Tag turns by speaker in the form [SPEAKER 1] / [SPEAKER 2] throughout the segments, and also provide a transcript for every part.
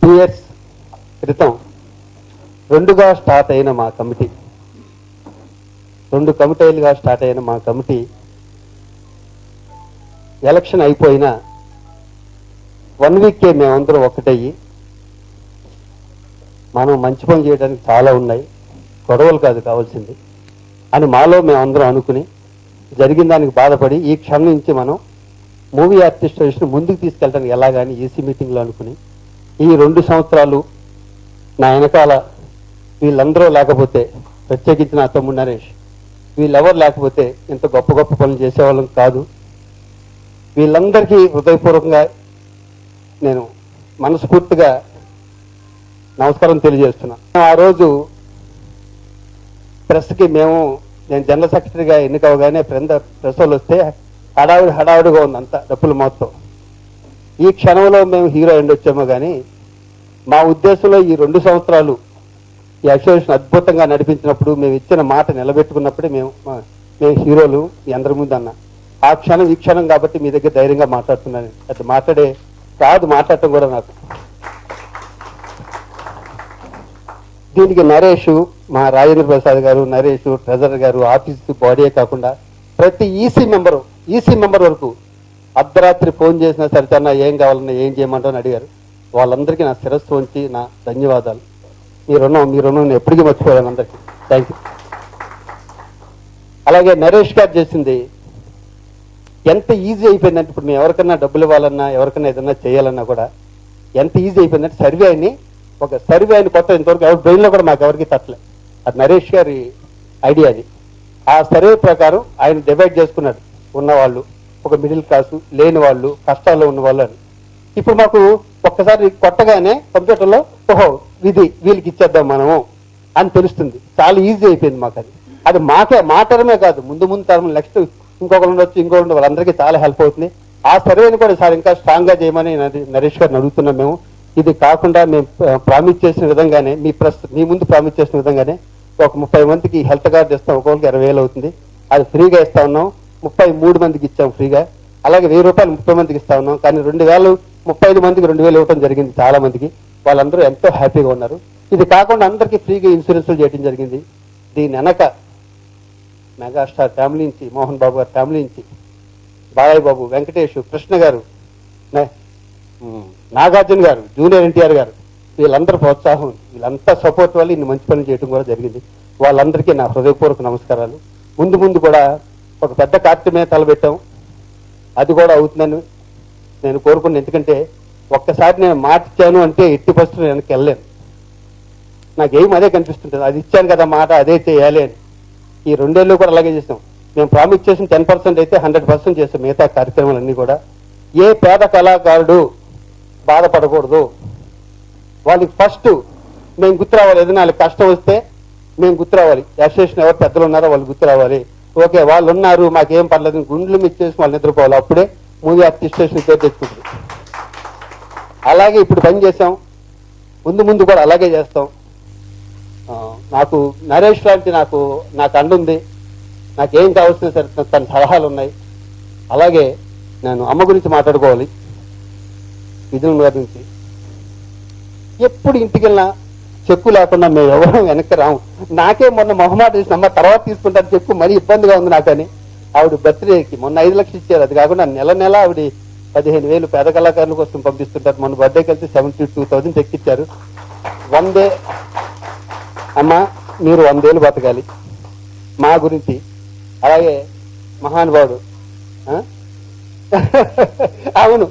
[SPEAKER 1] 2 years క్రితం రెండుగా start అయిన మా కమిటీ, 2 కమిటీలుగా స్టార్ట్ అయిన మా కమిటీ ఎలక్షన్ అయిపోయిన 1 weekకే మేమందరం ఒకటయ్యి, మనం మంచి పని చేయడానికి చాలా ఉన్నాయి, గొడవలు కాదు కావాల్సింది అని మాలో మేమందరం అనుకుని, జరిగిన దానికి బాధపడి ఈ క్షణం నుంచి మనం మూవీ ఆర్టిస్ట్ అసోసియేషన్ ముందుకు తీసుకెళ్ళడానికి ఎలాగాని ఈసీ మీటింగ్లో అనుకుని, ఈ 2 సంవత్సరాలు నా వెనకాల వీళ్ళందరూ లేకపోతే, ప్రత్యేకించి నా తమ్ముడు నరేష్, వీళ్ళెవరు లేకపోతే ఇంత గొప్ప గొప్ప పనులు చేసేవాళ్ళం కాదు. వీళ్ళందరికీ హృదయపూర్వకంగా నేను మనస్ఫూర్తిగా నమస్కారం తెలియజేస్తున్నా. ఆ రోజు ప్రెస్కి నేను జనరల్ సెక్రటరీగా ఎన్నికవగానే ప్రెస్ వాళ్ళు వస్తే హడావుడిగా ఉంది అంతా, డబ్బులు మొత్తం. ఈ క్షణంలో మేము హీరో ఎండొచ్చామో కానీ మా ఉద్దేశంలో ఈ 2 సంవత్సరాలు ఈ అసోసియేషన్ అద్భుతంగా నడిపించినప్పుడు, మేము ఇచ్చిన మాట నిలబెట్టుకున్నప్పుడే మేము హీరోలు మీ అందరి ముందు అన్న. ఆ క్షణం ఈ క్షణం కాబట్టి మీ దగ్గర ధైర్యంగా మాట్లాడుతున్నాను. అది మాట్లాడటం కూడా నాకు. దీనికి నరేష్, మా రాజేంద్ర ప్రసాద్ గారు, నరేష్ ట్రెజరర్ గారు, ఆఫీస్ బాడీయే కాకుండా ప్రతి ఈసీ మెంబర్ వరకు అర్ధరాత్రి ఫోన్ చేసినా సరితన్నా ఏం కావాలన్నా ఏం చేయమంటారని అడిగారు. వాళ్ళందరికీ నా శిరస్సు ఉంచి నా ధన్యవాదాలు. మీ రుణం నేను ఎప్పటికీ మర్చిపోయాను అందరికీ. Thank you. అలాగే నరేష్ గారు చేసింది ఎంత ఈజీ అయిపోయిందంటే, ఇప్పుడు మేము ఎవరికన్నా డబ్బులు ఇవ్వాలన్నా, ఎవరికన్నా ఏదన్నా చేయాలన్నా కూడా ఎంత ఈజీ అయిపోయిందంటే, సర్వే అని కొత్త ఇంతవరకు ఎవరి బ్రెయిన్లో కూడా మాకు ఎవరికి తట్టలే. అది నరేష్ గారి ఐడియా. అది ఆ సర్వే ప్రకారం ఆయన డివైడ్ చేసుకున్నాడు, ఉన్నవాళ్ళు, ఒక మిడిల్ క్లాసు, లేని వాళ్ళు, కష్టాల్లో ఉన్నవాళ్ళు అని. ఇప్పుడు మాకు ఒక్కసారి కొట్టగానే కంప్యూటర్లో వీళ్ళకి ఇచ్చేద్దాం మనము అని తెలుస్తుంది. చాలా ఈజీ అయిపోయింది మాకు. అది మాటరమే కాదు, ముందు తరం నెక్స్ట్ ఇంకొకరు ఉండొచ్చు, వాళ్ళందరికీ చాలా హెల్ప్ అవుతుంది. ఆ సర్వేని కూడా సార్ ఇంకా స్ట్రాంగ్ గా చేయమని నరేష్ గారిని అడుగుతున్నాం మేము. ఇది కాకుండా మేము ప్రామిస్ చేసిన విధంగానే, మీ ముందు ప్రామిస్ చేసిన విధంగానే ఒక 30 మందికి హెల్త్ కార్డు ఇస్తాం. ఒక్కొక్కరికి 20,000 అవుతుంది. అది ఫ్రీగా ఇస్తా ఉన్నాం. 33 మందికి ఇచ్చాం ఫ్రీగా. అలాగే 1,000 రూపాయలు 30 మందికి ఇస్తా ఉన్నాం. కానీ 35 మందికి 2,000 ఇవ్వడం జరిగింది. చాలా మందికి వాళ్ళందరూ ఎంతో హ్యాపీగా ఉన్నారు. ఇది కాకుండా అందరికీ ఫ్రీగా ఇన్సూరెన్స్లు చేయడం జరిగింది. దీని వెనక మెగాస్టార్ ఫ్యామిలీ నుంచి, మోహన్ బాబు గారి ఫ్యామిలీ నుంచి, బాలయ్య బాబు, వెంకటేష్, కృష్ణ గారు, నాగార్జున గారు, జూనియర్ ఎన్టీఆర్ గారు, వీళ్ళందరూ ప్రోత్సాహం, వీళ్ళంతా సపోర్ట్ వల్ల ఇన్ని మంచి పనులు చేయడం కూడా జరిగింది. వాళ్ళందరికీ నా హృదయపూర్వక నమస్కారాలు. ముందు కూడా ఒక పెద్ద కార్యక్రమే తలపెట్టాం. అది కూడా అవుతుందని నేను కోరుకున్నాను. ఎందుకంటే ఒక్కసారి నేను మాట ఇచ్చాను అంటే ఎట్టి పరిస్థితులు వెనక్కి వెళ్ళలేను. నాకేం అదే కనిపిస్తుంటుంది, అది ఇచ్చాను కదా మాట, అదే చేయాలి అని. ఈ 2 ఏళ్ళు కూడా అలాగే చేసాం. మేము ప్రామిస్ చేసిన 10% అయితే 100% చేసాం. మిగతా కార్యక్రమాలన్నీ కూడా ఏ పేద కళాకారుడు బాధపడకూడదు, వాళ్ళకి ఫస్ట్ మేము గుర్తు రావాలి. ఏదైనా వాళ్ళకి కష్టం వస్తే మేము గుర్తు రావాలి. అసోసియేషన్ ఎవరు పెద్దలు ఉన్నారో వాళ్ళు గుర్తు రావాలి. ఓకే వాళ్ళు ఉన్నారు, మాకేం పర్లేదు, గుండెలు మిచ్చేసి వాళ్ళు నిద్రపోవాలి. అప్పుడే మూవీ ఆర్టిస్ట్ స్టేషన్ పేరు తెచ్చుకుంటుంది. అలాగే ఇప్పుడు పని చేసాం, ముందు కూడా అలాగే చేస్తాం. నాకు నరేష్ లాంటి నాకు అండుంది. నాకేం కావాల్సిన సరే తన సలహాలు ఉన్నాయి. అలాగే నేను అమ్మ గురించి మాట్లాడుకోవాలి. విజయం గారి నుంచి ఎప్పుడు ఇంటికి వెళ్ళినా చెక్కు లేకుండా మేము ఎవరూ వెనక్కి రాము. నాకే మొన్న మొహమాట చేసిన, అమ్మ తర్వాత తీసుకుంటాను చెక్కు, మరీ ఇబ్బందిగా ఉంది నాకని. ఆవిడ బర్త్డేకి మొన్న 5 లక్షలు ఇచ్చారు. అది కాకుండా నెల ఆవిడ 15,000 పేద కళాకారుల కోసం పంపిస్తుంటారు. మొన్న బర్త్డేకి వెళ్తే 72,000 చెక్కిచ్చారు. 100 అమ్మ మీరు 100 ఏళ్ళు బతకాలి మా గురించి. అలాగే మహానుభావుడు, అవును,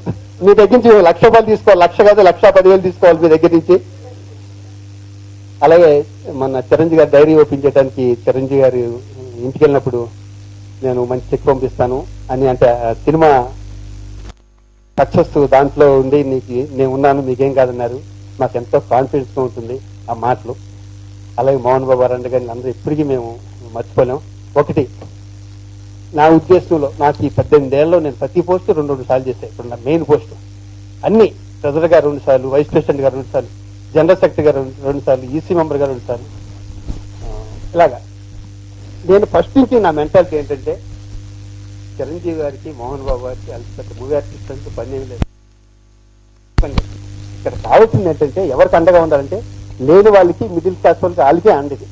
[SPEAKER 1] మీ దగ్గర నుంచి 1,00,000 రూపాయలు తీసుకోవాలి, 1,00,000 కాదు 1,10,000 తీసుకోవాలి మీ దగ్గర నుంచి. అలాగే మన చిరంజీవి గారి డైరీ ఓపెన్ చేయడానికి చిరంజీవి గారి ఇంటికి వెళ్ళినప్పుడు నేను మంచి చెక్ పంపిస్తాను అని, అంటే సినిమా సక్సెస్ దాంట్లో ఉండి నేను ఉన్నాను, మీకేం కాదన్నారు. నాకు ఎంతో కాన్ఫిడెన్స్గా ఉంటుంది ఆ మాటలు. అలాగే మోహన్ బాబు గారు గారిని అందరూ ఎప్పటికీ మేము మర్చిపోలేం. ఒకటి నా ఉద్దేశంలో, నాకు ఈ 18 ఏళ్ళలో నేను ప్రతి పోస్టు 2 సార్లు చేశాను. ఇప్పుడు నా మెయిన్ పోస్టు అన్ని, ట్రెజరర్ గారు 2 సార్లు, వైస్ ప్రెసిడెంట్ గారు 2 సార్లు, జనరల్ సెక్రటరీ గారు 2 సార్లు, ఈసీ మెంబర్ గారు 2 సార్లు. ఇలాగా నేను ఫస్ట్ నుంచి నా మెంటాలిటీ ఏంటంటే, చిరంజీవి గారికి, మోహన్ బాబు గారికి పెద్ద మూవీ ఆర్టిస్ట్ అంటే పని ఏమి లేదు. ఇక్కడ కావాల్సింది ఏంటంటే ఎవరికి అండగా ఉండాలంటే లేని వాళ్ళకి, మిడిల్ క్లాస్ వాళ్ళకి, వాళ్ళకే అండది.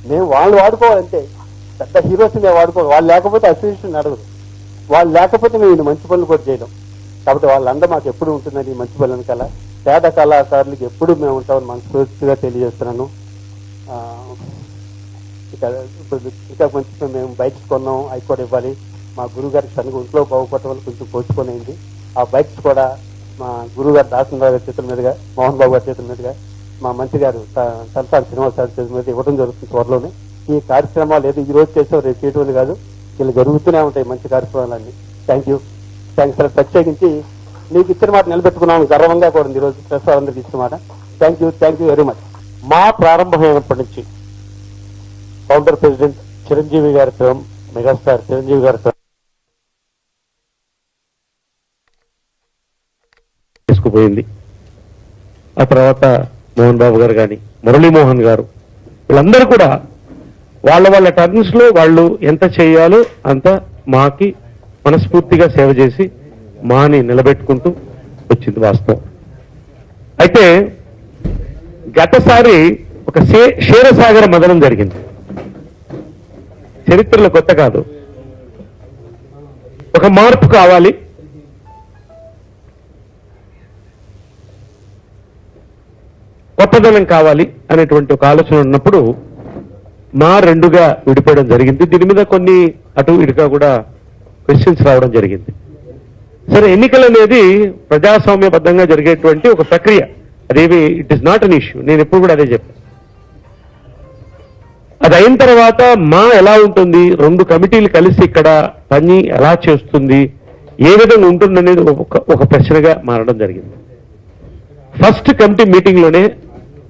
[SPEAKER 1] మేము వాళ్ళు వాడుకోవాలంటే పెద్ద హీరోస్ మేము వాడుకోవాలి. వాళ్ళు లేకపోతే అసోసియేషన్ నడవదు. వాళ్ళు లేకపోతే మేము మంచి పనులు కూడా చేయడం. కాబట్టి వాళ్ళందరూ మాకు ఎప్పుడు ఉంటుందని మంచి పనుల కల పేద కళాకారులకు ఎప్పుడు మేము ఉంటామని మనస్ఫూర్తిగా తెలియజేస్తున్నాను. ఇంకా మంచి మేము బైక్స్ కొన్నాం, అవి కూడా ఇవ్వాలి. మా గురువు గారికి తనకు ఒంట్లో బాగుపడటం వల్ల కొంచెం కోసుకొనింది. ఆ బైక్స్ కూడా మా గురువు గారు దాసనరావు గారి చేతుల మీదుగా, మోహన్ బాబు గారి చేతుల మీదుగా, మా మంత్రి గారు తలసాని శ్రీనివాస్ గారి చేతుల మీద ఇవ్వడం జరుగుతుంది త్వరలోనే. ఈ కార్యక్రమాలు ఏదో ఈ రోజు చేసాం రేపు చేయడం కాదు, వీళ్ళు జరుగుతూనే ఉంటాయి మంచి కార్యక్రమాలన్నీ. Thanks sir. ప్రత్యేకించి మీకు ఇచ్చిన మాట నిలబెట్టుకున్నాము, గర్వంగా కూడా ఉంది ఈరోజు ప్రెస్ వాళ్ళందరికీ ఇచ్చిన మాట. Thank you very much.
[SPEAKER 2] మా ప్రారంభమైనప్పటి నుంచి ఫౌండర్ ప్రెసిడెంట్ చిరంజీవి గారి ఫిల్మ్, మెగాస్టార్ చిరంజీవి గారి ఫిల్మ్ తీసుకుపోయింది. ఆ తర్వాత మోహన్ బాబు గారు కానీ, మురళీమోహన్ గారు, వీళ్ళందరూ కూడా వాళ్ళ టర్న్స్ లో వాళ్ళు ఎంత చేయాలో అంత మాకి మనస్ఫూర్తిగా సేవ చేసి మాని నిలబెట్టుకుంటూ వచ్చింది వాస్తవం. అయితే గతసారి ఒక క్షీరసాగర మదనం జరిగింది. చరిత్రలో కొత్త కాదు. ఒక మార్పు కావాలి, కొత్తదనం కావాలి అనేటువంటి ఒక ఆలోచన ఉన్నప్పుడు మా రెండుగా విడిపోవడం జరిగింది. దీని మీద కొన్ని అటు ఇటుగా కూడా క్వశ్చన్స్ రావడం జరిగింది. సరే, ఎన్నికలు అనేది ప్రజాస్వామ్యబద్ధంగా జరిగేటువంటి ఒక ప్రక్రియ. అదేవి it is not an issue. నేను ఎప్పుడు కూడా అదే చెప్పాను. అది అయిన తర్వాత మా ఎలా ఉంటుంది, రెండు కమిటీలు కలిసి ఇక్కడ పని ఎలా చేస్తుంది, ఏ విధంగా ఉంటుందనేది ఒక ప్రశ్నగా మారడం జరిగింది. ఫస్ట్ కమిటీ మీటింగ్ లోనే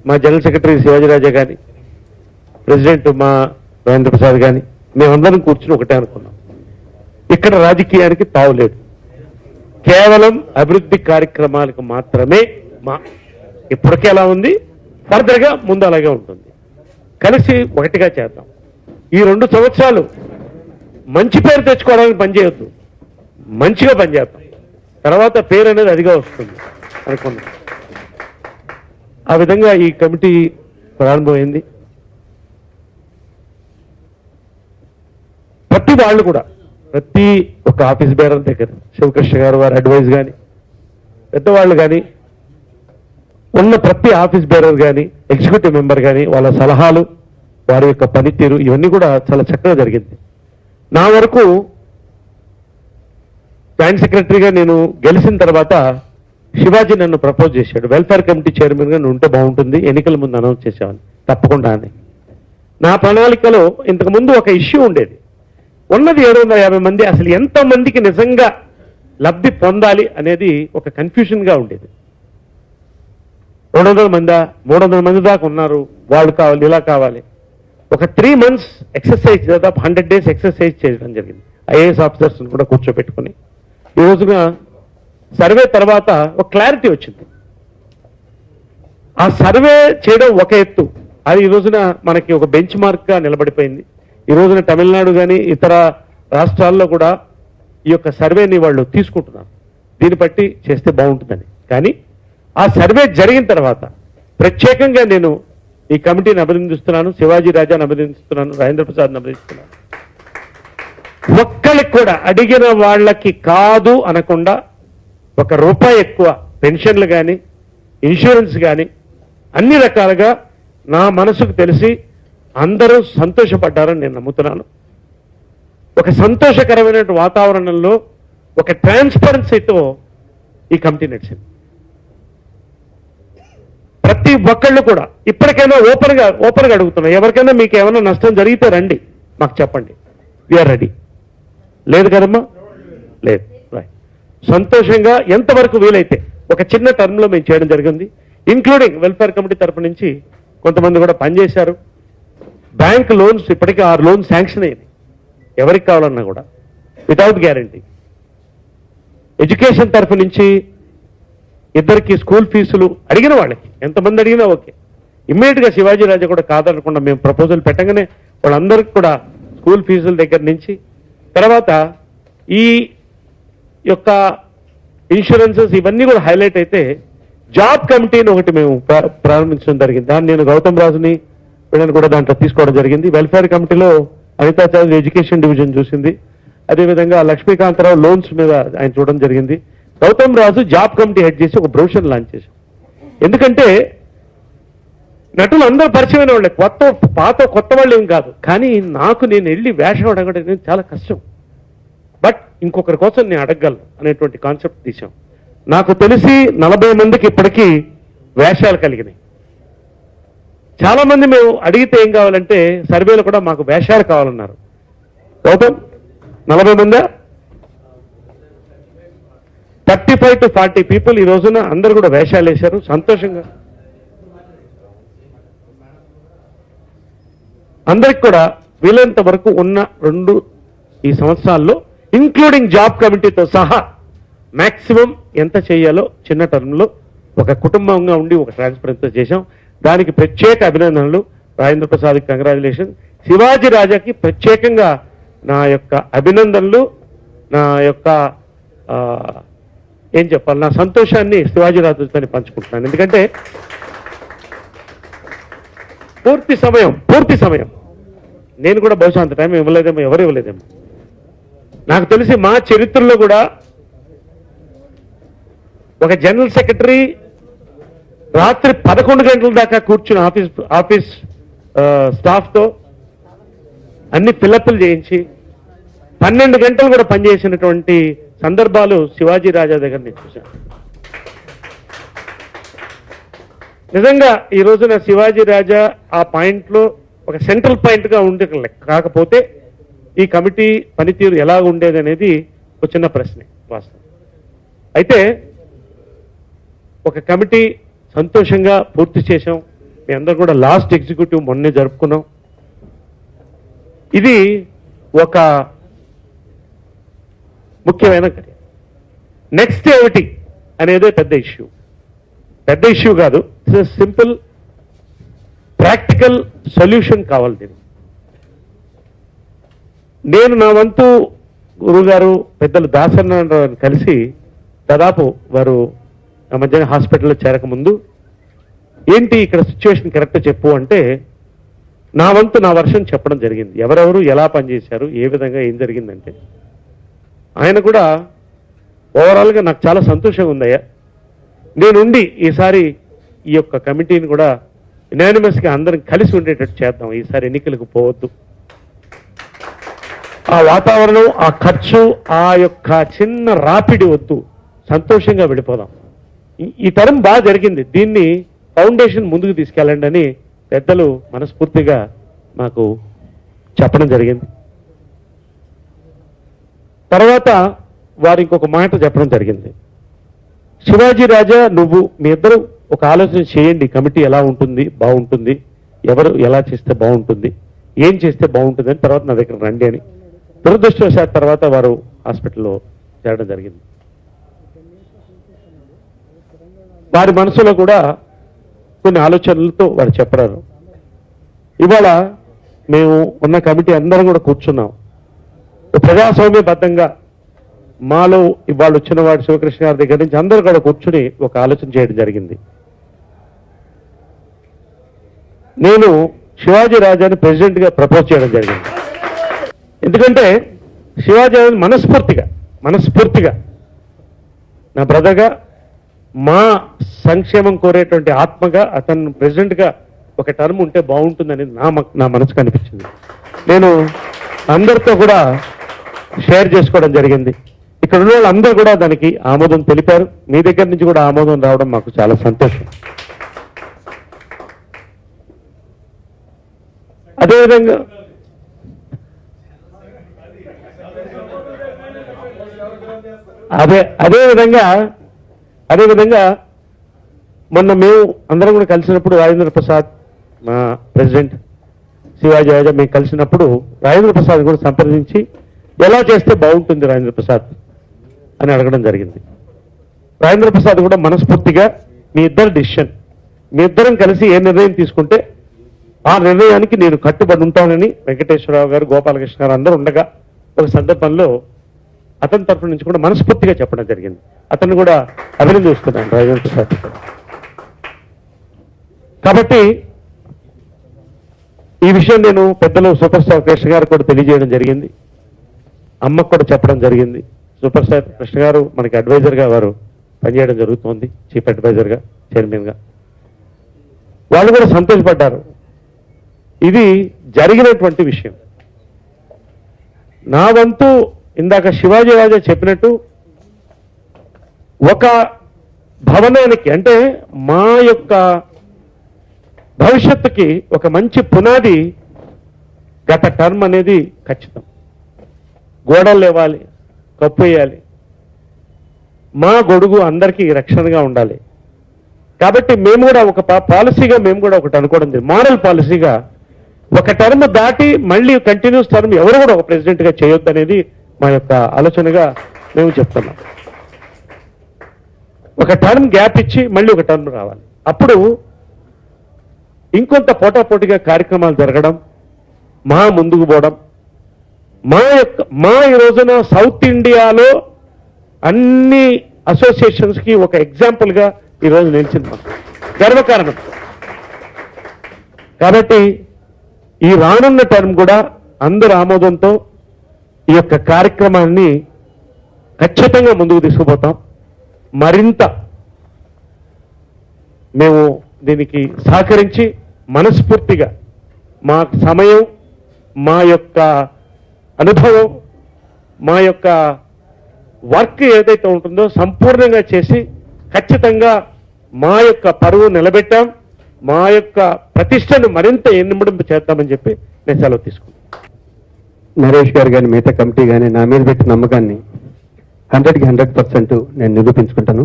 [SPEAKER 2] మా జనరల్ సెక్రటరీ శివాజీరాజా గాని, ప్రెసిడెంట్ మా రాజేంద్ర ప్రసాద్ గాని, మేమందరం కూర్చుని ఒకటే అనుకున్నాం, ఇక్కడ రాజకీయానికి తావులేదు, కేవలం అభివృద్ధి కార్యక్రమాలకు మాత్రమే మా ఇప్పటికే ఎలా ఉంది, ఫర్దర్ గా ముందు అలాగే ఉంటుంది. కలిసి ఒకటిగా చేద్దాం. ఈ 2 సంవత్సరాలు మంచి పేరు తెచ్చుకోవడానికి పనిచేయొద్దు, మంచిగా పనిచేద్దాం, తర్వాత పేరు అనేది అదిగా వస్తుంది అనుకున్నాం. ఆ విధంగా ఈ కమిటీ ప్రారంభమైంది. ప్రతి వాళ్ళు కూడా, ప్రతి ఒక్క ఆఫీస్ బేరర్ దగ్గర శివకృష్ణ గారు వారి అడ్వైజ్ కానీ, పెద్దవాళ్ళు కానీ, ఉన్న ప్రతి ఆఫీస్ బేరర్ కానీ, ఎగ్జిక్యూటివ్ మెంబర్ కానీ, వాళ్ళ సలహాలు, వారి యొక్క పనితీరు, ఇవన్నీ కూడా చాలా చక్కగా జరిగింది. నా వరకు జాయింట్ సెక్రటరీగా నేను గెలిచిన తర్వాత శివాజీ నన్ను ప్రపోజ్ చేశాడు, వెల్ఫేర్ కమిటీ చైర్మన్ గా నువ్వు ఉంటే బాగుంటుంది, ఎన్నికల ముందు అనౌన్స్ చేశామని. తప్పకుండా అని నా ప్రణాళికలో ఇంతకు ముందు ఒక ఇష్యూ ఉండేది. ఉన్నది 750 మంది, అసలు ఎంత మందికి నిజంగా లబ్ధి పొందాలి అనేది ఒక కన్ఫ్యూజన్ గా ఉండేది. 200 మందా, 300 మంది దాకా ఉన్నారు, వాళ్ళు కావాలి, ఇలా కావాలి. ఒక 3 months ఎక్సర్సైజ్, దాదాపు 100 days ఎక్సర్సైజ్ చేయడం జరిగింది. ఐఏఎస్ ఆఫీసర్స్ కూడా కూర్చోబెట్టుకుని ఈ రోజున సర్వే తర్వాత ఒక క్లారిటీ వచ్చింది. ఆ సర్వే చేయడం ఒక ఎత్తు, అది ఈ రోజున మనకి ఒక బెంచ్ మార్క్ గా నిలబడిపోయింది. ఈ రోజున తమిళనాడు కానీ ఇతర రాష్ట్రాల్లో కూడా ఈ యొక్క సర్వేని వాళ్ళు తీసుకుంటున్నారు. దీన్ని బట్టి చేస్తే బాగుంటుందని. కానీ ఆ సర్వే జరిగిన తర్వాత ప్రత్యేకంగా నేను ఈ కమిటీని అభినందిస్తున్నాను, శివాజీ రాజాని అభినందిస్తున్నాను, రాజేంద్ర ప్రసాద్ని అభినందిస్తున్నాను. ఒక్కరికి కూడా అడిగిన వాళ్ళకి కాదు అనకుండా ₹1 ఎక్కువ పెన్షన్లు కానీ, ఇన్సూరెన్స్ కానీ, అన్ని రకాలుగా నా మనసుకు తెలిసి అందరూ సంతోషపడ్డారని నేను నమ్ముతున్నాను. ఒక సంతోషకరమైన వాతావరణంలో ఒక ట్రాన్స్పరెన్సీతో ఈ కమిటీ నడిచింది. ప్రతి ఒక్కళ్ళు కూడా ఇప్పటికైనా ఓపెన్ గా అడుగుతున్నా, ఎవరికైనా మీకు ఏమైనా నష్టం జరిగితే రండి, మాకు చెప్పండి, వీఆర్ రెడీ. లేదు కదమ్మా? లేదు. సంతోషంగా ఎంతవరకు వీలైతే ఒక చిన్న టర్మ్ లో మేము చేయడం జరిగింది. ఇంక్లూడింగ్ వెల్ఫేర్ కమిటీ తరపు నుంచి కొంతమంది కూడా పనిచేశారు. బ్యాంక్ లోన్స్ ఇప్పటికీ 6 లోన్స్ శాంక్షన్ అయ్యింది, ఎవరికి కావాలన్నా కూడా వితౌట్ గ్యారంటీ. ఎడ్యుకేషన్ తరఫు నుంచి 2 స్కూల్ ఫీజులు అడిగిన వాళ్ళకి ఎంతమంది అడిగినా ఓకే, ఇమ్మీడియట్ గా శివాజీ రాజా కూడా కాదనకుండా మేము ప్రపోజల్ పెట్టగానే వాళ్ళందరికీ కూడా స్కూల్ ఫీజుల దగ్గర నుంచి, తర్వాత ఈ యొక్క ఇన్సూరెన్సెస్ ఇవన్నీ కూడా హైలైట్ అయితే జాబ్ కమిటీని ఒకటి మేము ప్రారంభించడం జరిగింది. దాన్ని నేను గౌతమ్ రాజుని వీళ్ళని కూడా దాంట్లో తీసుకోవడం జరిగింది. వెల్ఫేర్ కమిటీలో అనితా చౌదరి ఎడ్యుకేషన్ డివిజన్ చూసింది. అదేవిధంగా లక్ష్మీకాంతరావు లోన్స్ మీద ఆయన చూడడం జరిగింది. గౌతమ్ రాజు జాబ్ కమిటీ హెడ్ చేసి ఒక బ్రోషర్ లాంచ్ చేశాం. ఎందుకంటే నటులు అందరూ పరిచయమైన వాళ్ళే, కొత్త వాళ్ళు ఏం కాదు. కానీ నాకు నేను వెళ్ళి వేషం అడగడం చాలా కష్టం. బట్ ఇంకొకరి కోసం నేను అడగగలను అనేటువంటి కాన్సెప్ట్ తీసాం. నాకు తెలిసి 40 మందికి ఇప్పటికీ వేషాలు కలిగినాయి. చాలా మంది మేము అడిగితే ఏం కావాలంటే సర్వేలో కూడా మాకు వేషాలు కావాలన్నారు. గౌతమ్ 40 మందా? 35 to 40 పీపుల్ ఈ రోజున అందరూ కూడా వేషాలు వేశారు. సంతోషంగా అందరికి కూడా వీలైనంత వరకు ఉన్న 2 ఈ సంవత్సరాల్లో ఇంక్లూడింగ్ జాబ్ కమిటీతో సహా మాక్సిమం ఎంత చేయాలో చిన్న టర్మ్లో ఒక కుటుంబంగా ఉండి ఒక ట్రాన్స్పరెన్సీ చేశాం. దానికి ప్రత్యేక అభినందనలు. రాజేంద్ర ప్రసాద్కి కంగ్రాచులేషన్. శివాజీ రాజాకి ప్రత్యేకంగా నా యొక్క అభినందనలు. నా యొక్క ఏం చెప్పాలి, నా సంతోషాన్ని శివాజీ రాజుతో పంచుకుంటున్నాను. ఎందుకంటే పూర్తి సమయం నేను కూడా బహుశా అంత టైం ఇవ్వలేదేమో, ఎవరు ఇవ్వలేదేమో. నాకు తెలిసి మా చరిత్రలో కూడా ఒక జనరల్ సెక్రటరీ రాత్రి 11 గంటల దాకా కూర్చుని ఆఫీస్ స్టాఫ్తో అన్ని ఫిలప్లు చేయించి 12 గంటలు కూడా పనిచేసినటువంటి సందర్భాలు శివాజీ రాజా దగ్గర నేను చూశాను. నిజంగా ఈ రోజున శివాజీ రాజా ఆ పాయింట్లో ఒక సెంట్రల్ పాయింట్గా ఉండే, కాకపోతే ఈ కమిటీ పనితీరు ఎలా ఉండేది అనేది ఒక చిన్న ప్రశ్నే వాస్తవం. అయితే ఒక కమిటీ సంతోషంగా పూర్తి చేశాం. మీ అందరూ కూడా లాస్ట్ ఎగ్జిక్యూటివ్ మొన్నే జరుపుకున్నాం. ఇది ఒక ముఖ్యమైన కార్యం. నెక్స్ట్ ఏమిటి అనేదే పెద్ద ఇష్యూ కాదు. ఇట్స్ సింపుల్ ప్రాక్టికల్ సొల్యూషన్ కావాలి దీనికి. నేను నా వంతు గురుగారు పెద్దలు దాసనారాయణ కలిసి దాదాపు వారు ఆ మధ్యాహ్నం హాస్పిటల్లో చేరకముందు ఏంటి ఇక్కడ సిచ్యువేషన్ కరెక్ట్ చెప్పు అంటే నా వంతు నా వర్షం చెప్పడం జరిగింది. ఎవరెవరు ఎలా పనిచేశారు, ఏ విధంగా ఏం జరిగిందంటే ఆయన కూడా ఓవరాల్గా నాకు చాలా సంతోషంగా ఉందయ్యా, నేనుండి ఈసారి ఈ యొక్క కమిటీని కూడా యునానిమస్గా అందరం కలిసి ఉండేటట్టు చేద్దాం, ఈసారి ఎన్నికలకు పోవద్దు, ఆ వాతావరణం, ఆ ఖర్చు, ఆ యొక్క చిన్న రాపిడి వద్దు, సంతోషంగా వెళ్ళిపోదాం. ఈ తరం బాగా జరిగింది, దీన్ని ఫౌండేషన్ ముందుకు తీసుకెళ్ళండి అని పెద్దలు మనస్ఫూర్తిగా మాకు చెప్పడం జరిగింది. తర్వాత వారు ఇంకొక మాట చెప్పడం జరిగింది. శివాజీ రాజా, నువ్వు మీ ఇద్దరు ఒక ఆలోచన చేయండి, కమిటీ ఎలా ఉంటుంది, బాగుంటుంది, ఎవరు ఎలా చేస్తే బాగుంటుంది, ఏం చేస్తే బాగుంటుంది అని తర్వాత నా దగ్గర రండి అని. దురదృష్టవశాత్తు తర్వాత వారు హాస్పిటల్లో చేరడం జరిగింది. వారి మనసులో కూడా కొన్ని ఆలోచనలతో వారు చెప్పారు. ఇవాళ మేము ఉన్న కమిటీ అందరం కూడా కూర్చున్నాం, ప్రజాస్వామ్యబద్ధంగా మాలో ఇవాళ వచ్చిన వాడు శివకృష్ణ గారి దగ్గర నుంచి అందరూ కూడా కూర్చుని ఒక ఆలోచన చేయడం జరిగింది. నేను శివాజీ రాజాని ప్రెసిడెంట్గా ప్రపోజ్ చేయడం జరిగింది. ఎందుకంటే శివాజీ రాజు మనస్ఫూర్తిగా నా బ్రదర్గా, మా సంక్షేమం కోరేటువంటి ఆత్మగా అతను ప్రెసిడెంట్గా ఒక టర్మ్ ఉంటే బాగుంటుందని నా మనసుకు అనిపించింది. నేను అందరితో కూడా షేర్ చేసుకోవడం జరిగింది. ఇక్కడ ఉన్న వాళ్ళందరూ కూడా దానికి ఆమోదం తెలిపారు. మీ దగ్గర నుంచి కూడా ఆమోదం రావడం మాకు చాలా సంతోషం. అదేవిధంగా అదేవిధంగా మొన్న మేము అందరం కూడా కలిసినప్పుడు రాజేంద్ర ప్రసాద్ మా ప్రెసిడెంట్, శివాజీ రాజా మేము కలిసినప్పుడు రాజేంద్ర ప్రసాద్ కూడా సంప్రదించి ఎలా చేస్తే బాగుంటుంది రాజేంద్ర ప్రసాద్ అని అడగడం జరిగింది. రాజేంద్ర ప్రసాద్ కూడా మనస్ఫూర్తిగా మీ ఇద్దరం కలిసి ఏ నిర్ణయం తీసుకుంటే ఆ నిర్ణయానికి నేను కట్టుబడి ఉంటానని వెంకటేశ్వరరావు గారు, గోపాలకృష్ణ గారు అందరూ ఉండగా ఒక సందర్భంలో అతని తరఫు నుంచి కూడా మనస్ఫూర్తిగా చెప్పడం జరిగింది. అతను కూడా అభినందిస్తున్నాను రాజేంద్ర ప్రసాద్. కాబట్టి ఈ విషయం నేను పెద్దలు సూపర్ స్టార్ కృష్ణ గారు కూడా తెలియజేయడం జరిగింది, అమ్మకు కూడా చెప్పడం జరిగింది. సూపర్ స్టార్ కృష్ణ గారు మనకి అడ్వైజర్గా వారు పనిచేయడం జరుగుతోంది, చీఫ్ అడ్వైజర్గా, చైర్మన్గా. వాళ్ళు కూడా సంతోషపడ్డారు. ఇది జరిగినటువంటి విషయం. నా వంతు ఇందాక శివాజీ రాజా చెప్పినట్టు ఒక భవనానికి అంటే మా యొక్క భవిష్యత్తుకి ఒక మంచి పునాది గత టర్మ్ అనేది ఖచ్చితం. గోడలు లేవాలి, కప్పు వేయాలి, మా గొడుగు అందరికీ రక్షణగా ఉండాలి. కాబట్టి మేము కూడా ఒక పాలసీగా మేము కూడా ఒకటి అనుకోవడం జరిగింది, మారల్ పాలసీగా ఒక టర్మ్ దాటి మళ్ళీ కంటిన్యూస్ టర్మ్ ఎవరు కూడా ఒక ప్రెసిడెంట్గా చేయొద్దు అనేది మా యొక్క ఆలోచనగా మేము చెప్తున్నాం. ఒక టర్మ్ గ్యాప్ ఇచ్చి మళ్ళీ ఒక టర్మ్ రావాలి. అప్పుడు ఇంకొంత పోటాపోటీగా కార్యక్రమాలు జరగడం, మా ముందుకు పోవడం, మా ఈ రోజున సౌత్ ఇండియాలో అన్ని అసోసియేషన్స్కి ఒక ఎగ్జాంపుల్గా ఈరోజు నిలిచింది, గర్వకారణం. కాబట్టి ఈ రానున్న టర్మ్ కూడా అందరి ఆమోదంతో ఈ యొక్క కార్యక్రమాన్ని ఖచ్చితంగా ముందుకు తీసుకుపోతాం. మరింత మేము దీనికి సహకరించి మనస్ఫూర్తిగా మా సమయం, మా యొక్క అనుభవం, మా యొక్క వర్క్ ఏదైతే ఉంటుందో సంపూర్ణంగా చేసి ఖచ్చితంగా మా యొక్క పరువు నిలబెట్టాం, మా యొక్క ప్రతిష్టను మరింత ఎన్నింబడింపు చేద్దామని చెప్పి నేను సెలవు తీసుకున్నాను.
[SPEAKER 1] నరేష్ గారు కానీ మిగతా కమిటీ కానీ నా మీద పెట్టిన నమ్మకాన్ని 100కి 100% నేను నిరూపించుకుంటాను.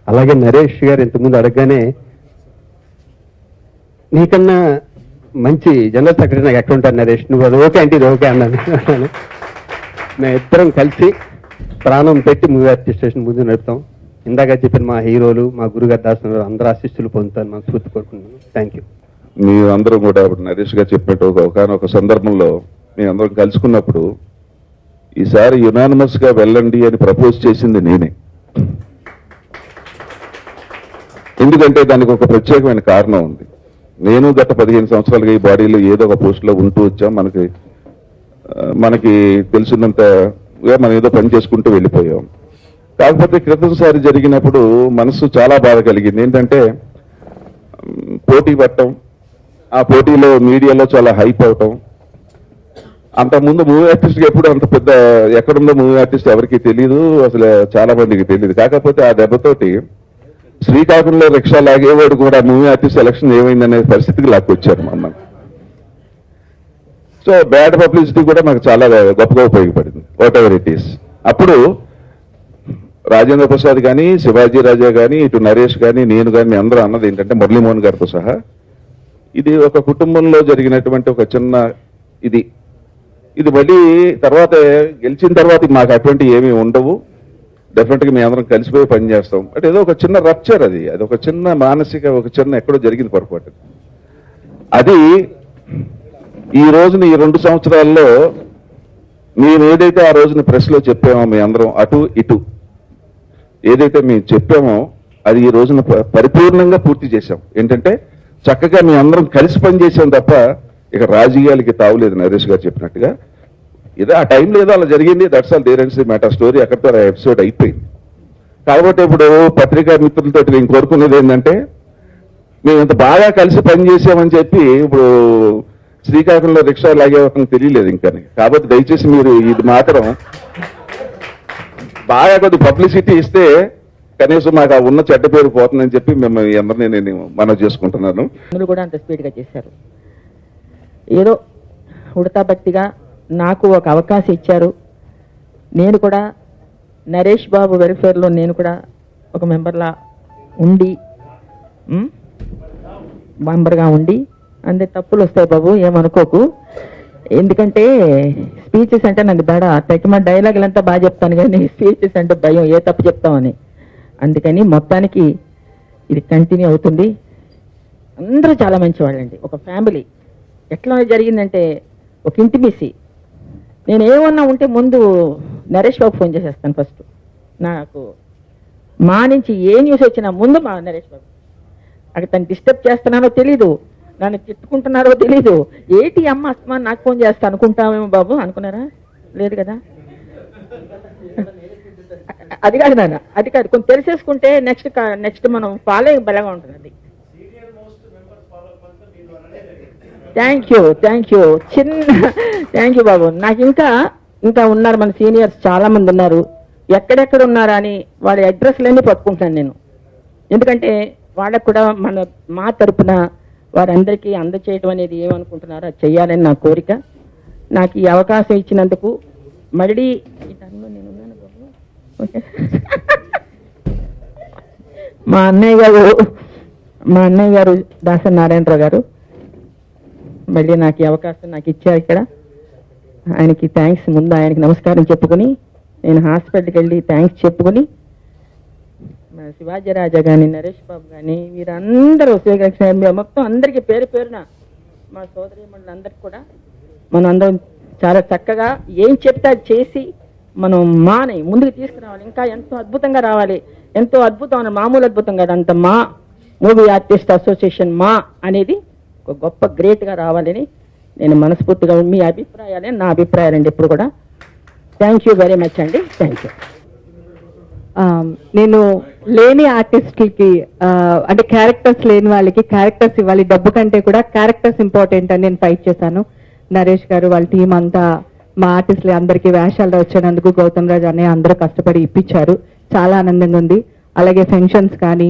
[SPEAKER 1] అలాగే నరేష్ గారు ఇంతకుముందు అడగగానే నీకన్నా మంచి జనరల్ సెక్రటరీ నాకు ఎక్కడ ఉంటారు నరేష్, నువ్వు అది ఓకే అంటే ఇది ఓకే అన్నాను. మేము ఇద్దరం కలిసి ప్రాణం పెట్టి మూవీ అడ్మినిస్ట్రేషన్ ముందు నడుపుతాం. ఇందాక చెప్పిన మా హీరోలు, మా గురుగారు దాసిన అందరూ ఆశీస్సులు పొందుతారు, మనం స్ఫూర్తి కోరుకుంటున్నాను. Thank you.
[SPEAKER 3] మీ అందరూ కూడా నరేష్ గారు చెప్పినట్టు ఒకనొక సందర్భంలో మీ అందరం కలుసుకున్నప్పుడు ఈసారి యునానిమస్ గా వెళ్ళండి అని ప్రపోజ్ చేసింది నేనే. ఎందుకంటే దానికి ఒక ప్రత్యేకమైన కారణం ఉంది. నేను గత 15 సంవత్సరాలుగా ఈ బాడీలో ఏదో ఒక పోస్ట్లో ఉంటూ వచ్చాం. మనకి తెలిసినంత మనం ఏదో పని చేసుకుంటూ వెళ్ళిపోయాం. కాకపోతే క్రితంసారి జరిగినప్పుడు మనసు చాలా బాధ కలిగింది. ఏంటంటే పోటీ పట్టడం, ఆ పోటీలో మీడియాలో చాలా హైప్ అవటం. అంతకుముందు మూవీ ఆర్టిస్ట్ ఎప్పుడు అంత పెద్ద ఎక్కడుందో మూవీ ఆర్టిస్ట్ ఎవరికి తెలియదు, అసలు చాలా మందికి తెలియదు. కాకపోతే ఆ దెబ్బతోటి శ్రీకాకుళంలో రిక్షా లాగేవాడు కూడా మూవీ ఆర్టిస్ట్ ఎలక్షన్ ఏమైందనే పరిస్థితికి లాక్కొచ్చారు మమ్మల్ని. సో బ్యాడ్ పబ్లిసిటీ కూడా నాకు చాలా గొప్పగా ఉపయోగపడింది, వాట్ ఎవర్ ఇట్ ఈస్. అప్పుడు రాజేంద్ర ప్రసాద్ కానీ, శివాజీ రాజా కానీ, ఇటు నరేష్ కానీ, నేను కానీ అందరూ అన్నది ఏంటంటే, మురళీమోహన్ గారితో సహా, ఇది ఒక కుటుంబంలో జరిగినటువంటి ఒక చిన్న ఇది మళ్ళీ తర్వాత గెలిచిన తర్వాత మాకు అటువంటి ఏమీ ఉండవు, డెఫినెట్గా మేము అందరం కలిసిపోయి పనిచేస్తాం అంటే ఏదో ఒక చిన్న రప్చర్, అది ఒక చిన్న మానసిక ఒక చిన్న ఎక్కడో జరిగింది పొరపాటు. అది ఈ రోజున ఈ 2 సంవత్సరాల్లో మేము ఏదైతే ఆ రోజున ప్రెస్లో చెప్పామో మీ అందరం అటు ఇటు ఏదైతే మేము చెప్పామో అది ఈ రోజున పరిపూర్ణంగా పూర్తి చేశాం. ఏంటంటే చక్కగా మీ అందరం కలిసి పనిచేసాం తప్ప ఇక రాజకీయాలకి తావులేదు. నరేష్ గారు చెప్పినట్టుగా ఏదో ఆ టైంలో ఏదో అలా జరిగింది, that's all there and matter, story అక్కడితో ఆ ఎపిసోడ్ అయిపోయింది. కాబట్టి ఇప్పుడు పత్రికా మిత్రులతో నేను కోరుకునేది ఏంటంటే, మేము ఇంత బాగా కలిసి పనిచేసామని చెప్పి ఇప్పుడు శ్రీకాకుళంలో రిక్షా లాగే తెలియలేదు ఇంకా. కాబట్టి దయచేసి మీరు ఇది మాత్రం బాగా కొద్ది పబ్లిసిటీ ఇస్తే కనీసం మాకు ఆ ఉన్న చెడ్డ పేరు పోతుందని చెప్పి మిమ్మల్ని అందరినీ నేను మనవి చేసుకుంటున్నాను.
[SPEAKER 4] కూడా అంత స్పీడ్గా చేశారు. ఏదో ఉడతా భక్తిగా నాకు ఒక అవకాశం ఇచ్చారు. నేను కూడా నరేష్ బాబు వెల్ఫేర్లో నేను కూడా ఒక మెంబర్గా ఉండి అంతే తప్పులు వస్తాయి బాబు, ఏమనుకోకు. ఎందుకంటే స్పీచెస్ అంటే నాకు బేడ తెక్కమ డైలాగులంతా బాగా చెప్తాను, కానీ స్పీచెస్ అంటే భయం, ఏ తప్పు చెప్తామని. అందుకని మొత్తానికి ఇది కంటిన్యూ అవుతుంది. అందరూ చాలా మంచి వాళ్ళండి, ఒక ఫ్యామిలీ. ఎట్లా జరిగిందంటే ఒక ఇంటిమేసీ. నేను ఏమన్నా ఉంటే ముందు నరేష్ బాబు ఫోన్ చేసేస్తాను ఫస్ట్. నాకు మా నుంచి ఏ న్యూస్ వచ్చినా ముందు మా నరేష్ బాబు. అక్కడ తను డిస్టర్బ్ చేస్తున్నానో తెలీదు, నన్ను తిట్టుకుంటున్నారో తెలీదు. ఏంటి అమ్మ అస్తమా నాకు ఫోన్ చేస్తా అనుకుంటామేమో బాబు, అనుకున్నారా? లేదు కదా. అది కాదు నాన్న, అది కాదు. కొంచెం తెలిసేసుకుంటే నెక్స్ట్ మనం ఫాలో బలంగా ఉంటుంది. అది థ్యాంక్ యూ థ్యాంక్ యూ బాబు. నాకు ఇంకా ఉన్నారు మన సీనియర్స్ చాలా మంది ఉన్నారు. ఎక్కడెక్కడ ఉన్నారా అని వాళ్ళ అడ్రస్లన్నీ పట్టుకుంటాను నేను. ఎందుకంటే వాళ్ళకు కూడా మా తరపున వారందరికీ అందచేయడం అనేది ఏమనుకుంటున్నారో అది చెయ్యాలని నా కోరిక. నాకు ఈ అవకాశం ఇచ్చినందుకు మళ్ళీ ఈ టైంలో నేను ఉన్నాను బాబు. ఓకే. మా అన్నయ్య గారు దాసరి నారాయణరావు గారు మళ్ళీ నాకు ఈ అవకాశం నాకు ఇచ్చారు ఇక్కడ. ఆయనకి థ్యాంక్స్. ముందు ఆయనకి నమస్కారం చెప్పుకుని నేను హాస్పిటల్కి వెళ్ళి థ్యాంక్స్ చెప్పుకుని మన శివాజీ రాజా కానీ నరేష్ బాబు కానీ వీరందరూ మొత్తం అందరికీ పేరు పేరున మా సోదరి మండలందరికీ కూడా మనం అందరం చాలా చక్కగా ఏం చెప్తే అది చేసి మనం మాని ముందుకు తీసుకురావాలి. ఇంకా ఎంతో అద్భుతంగా రావాలి. ఎంతో అద్భుతం, మామూలు అద్భుతం కాదు. అంత మా మూవీ ఆర్టిస్ట్ అసోసియేషన్ మా అనేది ఒక గొప్ప గ్రేట్గా రావాలని నేను మనస్ఫూర్తిగా మీ అభిప్రాయాలే నా అభిప్రాయాలండి ఎప్పుడు కూడా. థ్యాంక్ యూ వెరీ మచ్ అండి. Thank you.
[SPEAKER 5] నేను లేని ఆర్టిస్ట్లకి అంటే క్యారెక్టర్స్ లేని వాళ్ళకి క్యారెక్టర్స్ ఇవ్వాలి, డబ్బు కంటే కూడా క్యారెక్టర్స్ ఇంపార్టెంట్ అని నేను ఫైట్ చేశాను. నరేష్ గారు వాళ్ళ టీం అంతా మా ఆర్టిస్టులు అందరికీ వేషాల్లో వచ్చినందుకు గౌతమ్ రాజ్ అనే అందరూ కష్టపడి ఇప్పించారు. చాలా ఆనందంగా ఉంది. అలాగే ఫంక్షన్స్ కానీ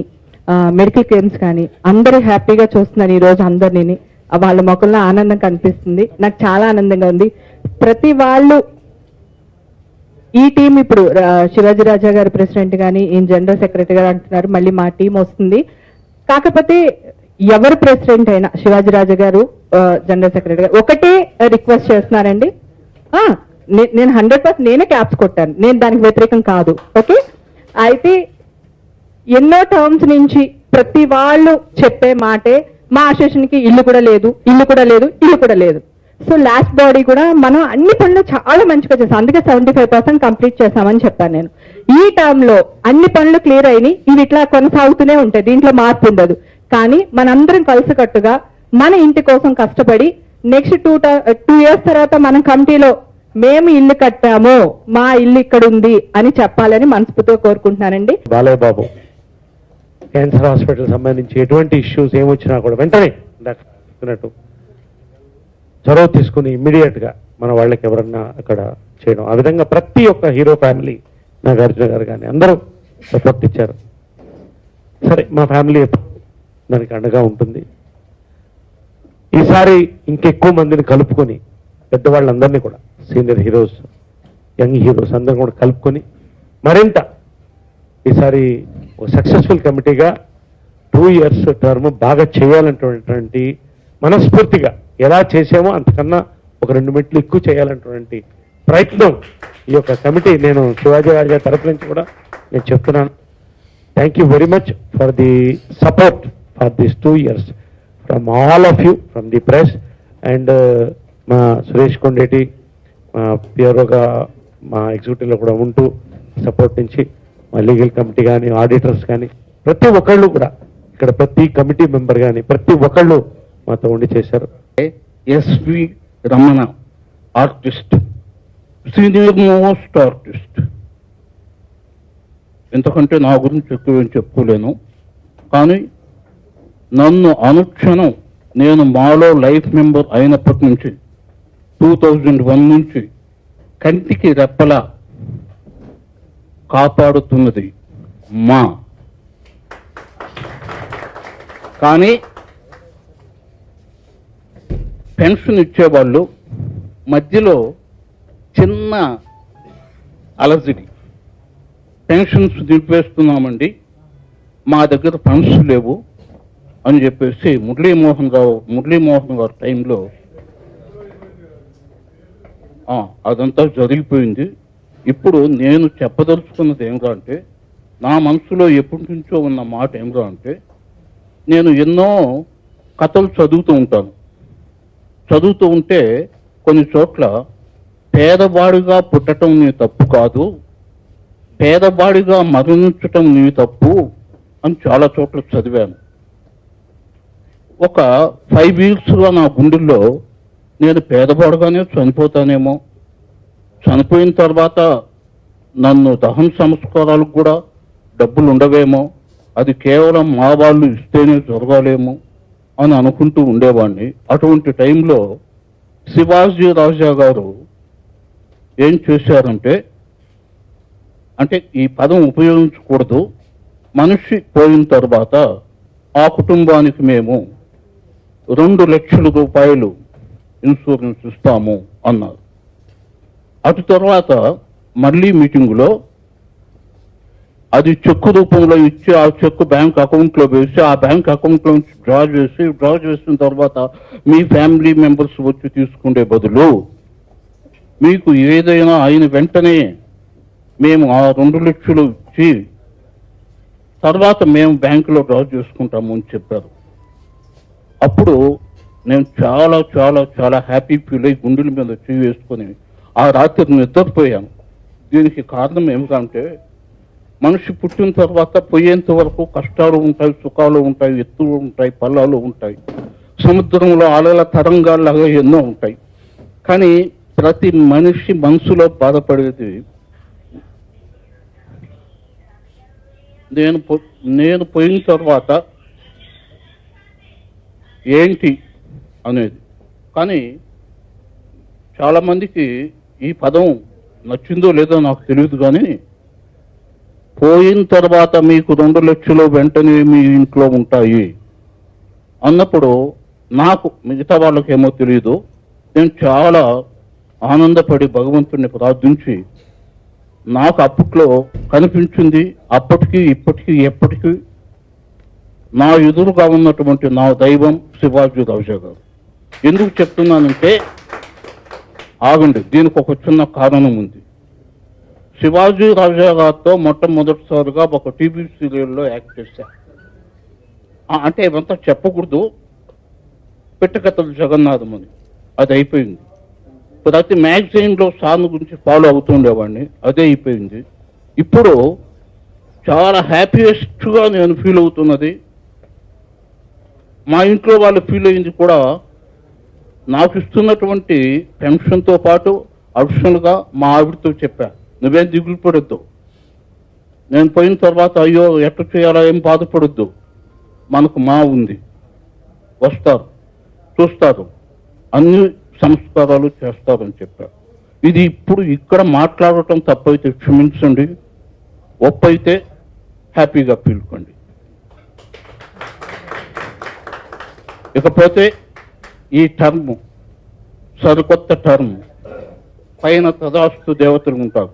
[SPEAKER 5] మెడికల్ క్లెయిమ్స్ కానీ అందరూ హ్యాపీగా చూస్తున్నారు ఈ రోజు అందరినీ. వాళ్ళ మొక్కల్లో ఆనందం కనిపిస్తుంది. నాకు చాలా ఆనందంగా ఉంది. ప్రతి వాళ్ళు ఈ టీం ఇప్పుడు శివాజీ రాజా గారు ప్రెసిడెంట్ గాని ఈయన జనరల్ సెక్రటరీ గారు అంటున్నారు, మళ్ళీ మా టీం వస్తుంది. కాకపోతే ఎవరు ప్రెసిడెంట్ అయినా శివాజీ రాజా గారు జనరల్ సెక్రటరీ గారు ఒకటే రిక్వెస్ట్ చేస్తున్నారండి. నేను 100% నేనే క్యాప్స్ కొట్టాను, నేను దానికి వ్యతిరేకం కాదు. ఓకే. అయితే ఎన్నో టర్మ్స్ నుంచి ప్రతి వాళ్ళు చెప్పే మాటే మా అసోసియేషన్కి ఇల్లు కూడా లేదు. సో లాస్ట్ బాడీ కూడా మనం అన్ని పనులు చాలా మంచిగా చేసాం. అందుకే 75% కంప్లీట్ చేసామని చెప్పాను నేను. ఈ టర్మ్ లో అన్ని పనులు క్లియర్ అయినాయి. ఇవి ఇట్లా కొనసాగుతూనే ఉంటాయి, దీంట్లో మార్పు ఉండదు. కానీ మనందరం కలిసికట్టుగా మన ఇంటి కోసం కష్టపడి నెక్స్ట్ 2 years తర్వాత మనం కమిటీలో మేము ఇల్లు కట్టాము, మా ఇల్లు ఇక్కడ ఉంది అని చెప్పాలని మనస్ఫూర్తిగా కోరుకుంటున్నానండి.
[SPEAKER 2] బాలయ్య బాబు క్యాన్సర్ హాస్పిటల్ సంబంధించి ఎటువంటి ఇష్యూస్ ఏమొచ్చినా కూడా వెంటనే చెప్పినట్టు చొరవ తీసుకుని ఇమ్మీడియట్ గా మన వాళ్ళకి ఎవరన్నా అక్కడ చేయడం. ఆ విధంగా ప్రతి ఒక్క హీరో ఫ్యామిలీ, నాగార్జున గారు కానీ అందరూ సపోర్ట్ ఇచ్చారు. సరే, మా ఫ్యామిలీ దానికి అండగా ఉంటుంది. ఈసారి ఇంకెక్కువ మందిని కలుపుకొని పెద్దవాళ్ళందరినీ కూడా సీనియర్ హీరోస్, యంగ్ హీరోస్ అందరిని కూడా కలుపుకొని మరింత ఈసారి ఒక సక్సెస్ఫుల్ కమిటీగా 2 years టర్మ్ బాగా చేయాలన్నటువంటి మనస్ఫూర్తిగా ఎలా చేసామో అంతకన్నా ఒక 2 మెట్లు ఎక్కువ చేయాలన్నటువంటి ప్రయత్నం ఈ యొక్క కమిటీ, నేను శివాజీ రాజా తరఫు నుంచి కూడా నేను చెప్తున్నాను. Thank you very much for the support for this 2 years from all of you, from the press and మా సురేష్ కొండేటి మా పిఆర్ఓగా మా ఎగ్జిక్యూటివ్లో కూడా ఉంటూ సపోర్ట్ నుంచి మా లీగల్ కమిటీ కానీ ఆడిటర్స్ కానీ ప్రతి ఒక్కళ్ళు కూడా ఇక్కడ ప్రతి కమిటీ మెంబర్ కానీ ప్రతి ఒక్కళ్ళు మాతో ఉండి చేశారు.
[SPEAKER 6] SV Ramana artist, senior most artist. ఎందుకంటే నా గురించి ఎక్కువ ఏం చెప్పుకోలేను, కానీ నన్ను అనుక్షణం నేను మాలో లైఫ్ మెంబర్ అయినప్పటి నుంచి 2001 నుంచి కంటికి రెప్పలా కాపాడుతున్నది మా. కానీ పెన్షన్ ఇచ్చేవాళ్ళు మధ్యలో చిన్న అలజడి, పెన్షన్స్ దింపేస్తున్నామండి, మా దగ్గర ఫండ్స్ లేవు అని చెప్పేసి మురళీమోహన్ గారు టైంలో అదంతా జరిగిపోయింది. ఇప్పుడు నేను చెప్పదలుచుకున్నది ఏమిరా అంటే, నా మనసులో ఎప్పటి నుంచో ఉన్న మాట ఏమిరా అంటే, నేను ఎన్నో కథలు చదువుతూ ఉంటే కొన్ని చోట్ల పేదవాడిగా పుట్టడం నీ తప్పు కాదు, పేదవాడిగా మరణించటం నీ తప్పు అని చాలా చోట్ల చదివాను. ఒక 5 వీక్స్గా నా గుండెల్లో నేను పేదవాడుగానే చనిపోతానేమో, చనిపోయిన తర్వాత నన్ను దహన సంస్కారాలకు కూడా డబ్బులు ఉండవేమో, అది కేవలం మా వాళ్ళు ఇస్తేనే జరగాలేమో అని అనుకుంటూ ఉండేవాడిని. అటువంటి టైంలో శివాజీ రాజా గారు ఏం చేశారంటే, అంటే ఈ పదం ఉపయోగించకూడదు, మనిషి పోయిన తర్వాత ఆ కుటుంబానికి మేము 2 లక్షల రూపాయలు ఇన్సూరెన్స్ ఇస్తాము అన్నారు. అటు తర్వాత మళ్ళీ మీటింగులో అది చెక్కు రూపంలో ఇచ్చి ఆ చెక్కు బ్యాంక్ అకౌంట్లో వేసి ఆ బ్యాంక్ అకౌంట్లో నుంచి డ్రా చేసిన తర్వాత మీ ఫ్యామిలీ మెంబర్స్ వచ్చి తీసుకునే బదులు మీకు ఏదైనా అయిన వెంటనే మేము ఆ 2 లక్షలు ఇచ్చి తర్వాత మేము బ్యాంకులో డ్రా చేసుకుంటాము అని చెప్పారు. అప్పుడు నేను చాలా చాలా చాలా హ్యాపీ ఫీల్ అయ్యి గుండెల మీద చేయి వేసుకొని ఆ రాత్రి నిద్రపోయాను. దీనికి కారణం ఏమిటంటే, మనిషి పుట్టిన తర్వాత పోయేంత వరకు కష్టాలు ఉంటాయి, సుఖాలు ఉంటాయి, ఎత్తులు ఉంటాయి, పల్లాలు ఉంటాయి, సముద్రంలో అలల తరంగాల్లాగా ఎన్నో ఉంటాయి. కానీ ప్రతి మనిషి మనసులో బాధపడేది నేను పోయిన తర్వాత ఏంటి అనేది. కానీ చాలామందికి ఈ పదం నచ్చిందో లేదో నాకు తెలియదు, కానీ పోయిన తర్వాత మీకు 2 లక్షలు వెంటనే మీ ఇంట్లో ఉంటాయి అన్నప్పుడు నాకు, మిగతా వాళ్ళకేమో తెలియదు, నేను చాలా ఆనందపడి భగవంతుడిని ప్రార్థించి నాకు అప్పట్లో కనిపించింది. అప్పటికి ఇప్పటికీ ఎప్పటికీ నా ఎదురుగా ఉన్నటువంటి నా దైవం శివాజీ రాజా గారు. ఎందుకు చెప్తున్నానంటే, ఆగండి, దీనికి ఒక చిన్న కారణం ఉంది. శివాజీ రాజా గారితో మొట్టమొదటిసారిగా ఒక టీవీ సీరియల్లో యాక్ట్ చేశాను. అంటే ఇవంతా చెప్పకూడదు, పెట్టకథలు జగన్నాథం అని, అది అయిపోయింది. ప్రతి మ్యాగజైన్లో సార్ గురించి ఫాలో అవుతుండేవాడిని, అదే అయిపోయింది. ఇప్పుడు చాలా హ్యాపీయెస్ట్గా నేను ఫీల్ అవుతున్నది, మా ఇంట్లో వాళ్ళు ఫీల్ అయింది కూడా. నాకు ఇస్తున్నటువంటి పెన్షన్తో పాటు అడిషనల్గా మా ఆవిడతో చెప్పా, నువ్వేం దిగులు పడొద్దు, నేను పోయిన తర్వాత అయ్యో ఎట్లా చేయాలో ఏం బాధపడొద్దు, మనకు మా ఉంది, వస్తారు, చూస్తారు, అన్ని సంస్కారాలు చేస్తారని చెప్పారు. ఇది ఇప్పుడు ఇక్కడ మాట్లాడటం తప్పైతే క్షమించండి, ఒప్పైతే హ్యాపీగా పీల్చుకోండి. ఇకపోతే ఈ టర్మ్ సరికొత్త టర్మ్, పైన తదాస్తు దేవతలు ఉంటారు,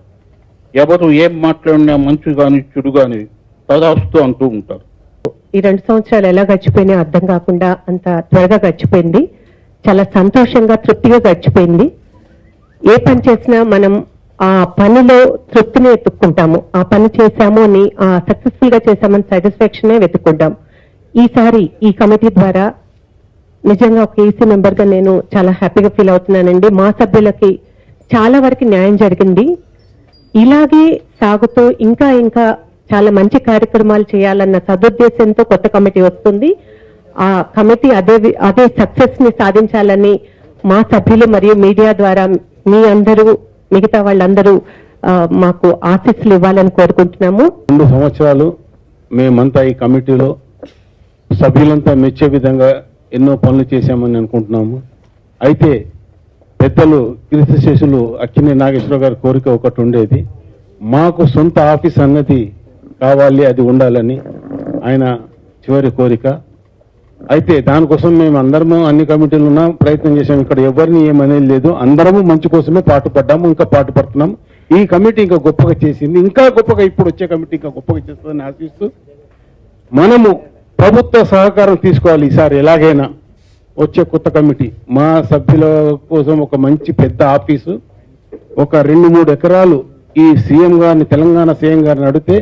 [SPEAKER 6] ఎవరు ఏం మాట్లాడినా మంచి కానీ చెడు కానీ తదాస్తు అంటూ ఉంటారు.
[SPEAKER 5] ఈ 2 సంవత్సరాలు ఎలా గడిచిపోయినా అర్థం కాకుండా అంత త్వరగా గడిచిపోయింది. చాలా సంతోషంగా, తృప్తిగా గడిచిపోయింది. ఏ పని చేసినా మనం ఆ పనిలో తృప్తిని వెతుక్కుంటాము. ఆ పని చేశాము అని, సక్సెస్ఫుల్ గా చేశామని సాటిస్ఫాక్షనే వెతుక్కుంటాం. ఈసారి ఈ కమిటీ ద్వారా నిజంగా ఒక ఈసీ మెంబర్ గా నేను చాలా హ్యాపీగా ఫీల్ అవుతున్నానండి. మా సభ్యులకి చాలా వరకు న్యాయం జరిగింది. ఇలాగే సాగుతూ ఇంకా ఇంకా చాలా మంచి కార్యక్రమాలు చేయాలన్న సదుద్దేశంతో కొత్త కమిటీ వస్తుంది. ఆ కమిటీ అదే సక్సెస్ ని సాధించాలని మా సభ్యులు మరియు మీడియా ద్వారా మీ అందరూ, మిగతా వాళ్ళందరూ మాకు ఆశీస్సులు ఇవ్వాలని కోరుకుంటున్నాము.
[SPEAKER 7] 2 సంవత్సరాలు మేమంతా ఈ కమిటీలో సభ్యులంతా మెచ్చే విధంగా ఎన్నో పనులు చేశామని అనుకుంటున్నాము. అయితే పెద్దలు కీర్తిశేషులు అక్కినేని నాగేశ్వరరావు గారి కోరిక ఒకటి ఉండేది, మాకు సొంత ఆఫీస్ అన్నది కావాలి, అది ఉండాలని ఆయన చివరి కోరిక. అయితే దానికోసం మేము అందరము అన్ని కమిటీలు ఉన్నాం, ప్రయత్నం చేశాము. ఇక్కడ ఎవరిని ఏమనేది లేదు, అందరము మంచి కోసమే పాటుపడ్డాము, ఇంకా పాటుపడుతున్నాం. ఈ కమిటీ ఇంకా గొప్పగా చేసింది, ఇంకా గొప్పగా ఇప్పుడు వచ్చే కమిటీ ఇంకా గొప్పగా చేస్తుందని ఆశిస్తూ మనము ప్రభుత్వ సహకారం తీసుకోవాలి. ఈసారి ఎలాగైనా వచ్చే కొత్త కమిటీ మా సభ్యుల కోసం ఒక మంచి పెద్ద ఆఫీసు, ఒక 2-3 ఎకరాలు ఈ సీఎం గారిని, తెలంగాణ సీఎం గారిని అడిగితే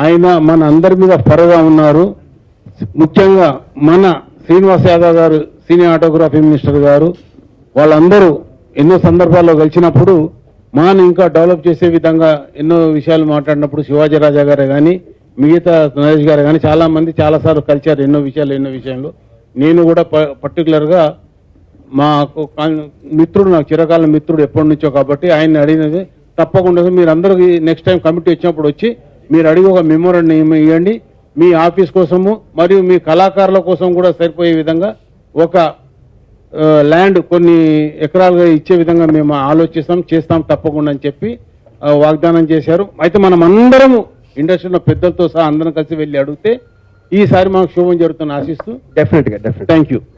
[SPEAKER 7] ఆయన మన అందరి మీద ఫరగా ఉన్నారు. ముఖ్యంగా మన శ్రీనివాస్ యాదవ్ గారు, సీనియర్ ఆటోగ్రఫీ మినిస్టర్ గారు, వాళ్ళందరూ ఎన్నో సందర్భాల్లో కలిసినప్పుడు మాను ఇంకా డెవలప్ చేసే విధంగా ఎన్నో విషయాలు మాట్లాడినప్పుడు శివాజీ రాజా గారే కానీ, మిగతా నరేష్ గారు కానీ చాలా మంది చాలాసార్లు కలిశారు ఎన్నో విషయంలో. నేను కూడా పర్టికులర్గా మాకు మిత్రుడు, నాకు చిరకాల మిత్రుడు ఎప్పటి నుంచో కాబట్టి ఆయన్ని అడిగినది తప్పకుండా మీరు అందరికీ నెక్స్ట్ టైం కమిటీ వచ్చినప్పుడు వచ్చి మీరు అడిగి ఒక మెమోరాండం ఇవ్వండి. మీ ఆఫీస్ కోసము మరియు మీ కళాకారుల కోసం కూడా సరిపోయే విధంగా ఒక ల్యాండ్ కొన్ని ఎకరాలుగా ఇచ్చే విధంగా మేము చేస్తాం తప్పకుండా అని చెప్పి వాగ్దానం చేశారు. అయితే మనం అందరము ఇండస్ట్రీలో పెద్దలతో సహా అందరం కలిసి వెళ్ళి అడిగితే ఈసారి మాకు శుభం జరుగుతుందని ఆశిస్తూ
[SPEAKER 1] డెఫినెట్గా
[SPEAKER 7] థ్యాంక్ యూ.